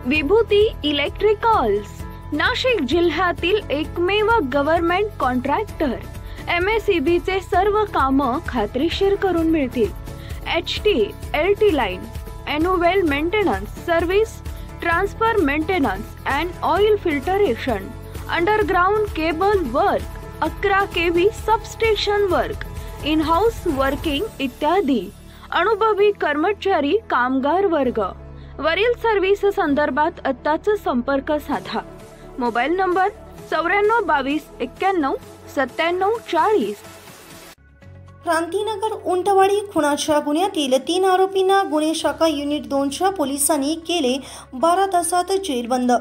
विभूती electricals Nashik जिल्ह्यातील एकमेव government contractor MSEB चे सर्व कामं खात्रीशीर करून मिळतील। HT, LT line, annual maintenance service, transfer maintenance and oil filtration, underground cable work, 11 kV substation work, in house working इत्यादी। अनुभवी कर्मचारी कामगार वर्ग। वरील सर्व्हिस संदर्भात आत्ताच संपर्क साधा। Mobile number 94 22 91 97 40। क्रांतीनगर उंटवाडी खुनाच्या गुन्ह्यातील 3 आरोपींना गुन्हे शाखा युनिट 2च्या पोलिसांनी केले 12 तासात जेलबंद।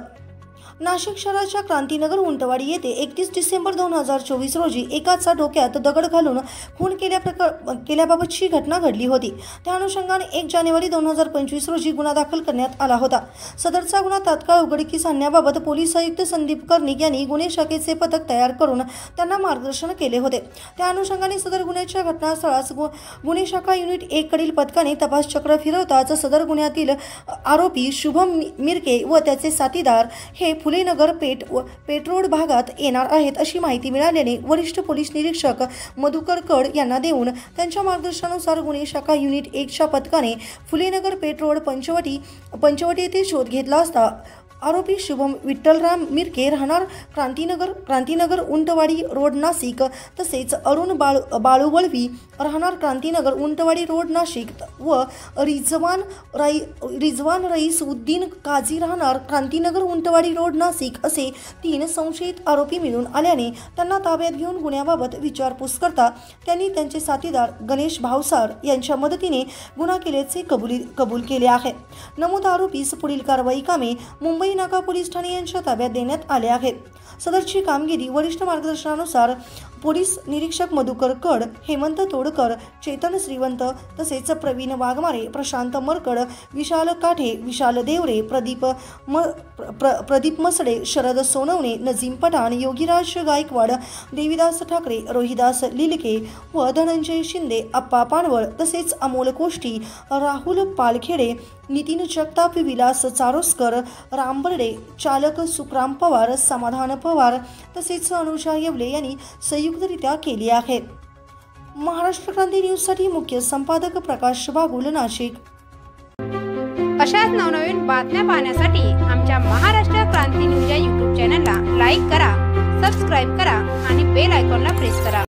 नाशिक शहराच्या क्रांतीनगर उंटवाडी येथे 31 डिसेंबर 2024 रोजी एकाचा डोक्यात दगड घालून खून केल्याबाबतची घटना घडली होती। त्या अनुषंगाने 1 जानेवारी 2025 रोजी गुन्हा दाखल करण्यात आला होता। सदरचा गुन्हा तात्काळ उघडकीस आणण्याबाबत पोलीस आयुक्त संदीप कर्णिक यांनी गुन्हे शाखेचे पथक तयार करून त्यांना मार्गदर्शन केले होते। त्या अनुषंगाने सदर गुन्ह्याच्या घटनास्थळास गुन्हे शाखा युनिट 1 कडील पथकाने तपास चक्र फिरवताच सदर गुन्ह्यातील आरोपी शुभम मिरके व त्याचे साथीदार हे फुलेनगर पेठ रोड भागात येणार आहेत अशी माहिती मिळाल्याने वरिष्ठ पोलीस निरीक्षक मधुकर कड यांना देऊन त्यांच्या मार्गदर्शनानुसार गुन्हे शाखा युनिट 1च्या पथकाने फुलेनगर पेठ रोड पंचवटी येथे शोध घेतला असता आरोपी शुभम विठ्ठलराम मिरके राहणार क्रांतीनगर उंटवाडी रोड नाशिक तसेच अरुण बाळूवळवी राहणार क्रांतीनगर उंटवाडी रोड नाशिक व रिजवान रईस उद्दीन काझी राहणार क्रांतीनगर उंटवाडी रोड नाशिक असे 3 संशयित आरोपी मिळून आल्याने त्यांना ताब्यात घेऊन गुन्ह्याबाबत विचारपूस करता त्यांनी त्यांचे साथीदार गणेश भावसार यांच्या मदतीने गुन्हा केल्याचे कबूल केले आहे। नमूद आरोपीस पुढील कारवाई कामे मुंबई नाका पोलीस ठाणे यांच्या ताब्यात देण्यात आले आहेत। सदरची कामगिरी वरिष्ठ मार्गदर्शनानुसार पोलीस निरीक्षक मधुकर कड, हेमंत तोडकर, चेतन श्रीवंत तसेच प्रवीण वाघमारे, प्रशांत मरकड, विशाल काठे, विशाल देवरे, प्रदीप मसडे, शरद सोनवणे, नजीम पठाण, योगीराज गायकवाड, देवीदास ठाकरे, रोहिदास लिलके व धनंजय शिंदे, अप्पा पानवळ तसेच अमोल कोष्टी, राहुल पालखेडे, नितीन जगताप, विलास चारोस्कर, रामबर्डे, चालक सुखराम पवार, समाधान पवार तसेच अनुजा येवले यांनी संयुक्तरित्या केली आहे। महाराष्ट्र क्रांती न्यूजसाठी मुख्य संपादक प्रकाश बागुल, नाशिक। अशाच नवनवीन बातम्या पाहण्यासाठी आमच्या महाराष्ट्र क्रांती न्यूज या YouTube चॅनलला लाईक करा, सबस्क्राइब करा आणि बेल आयकॉनला प्रेस करा।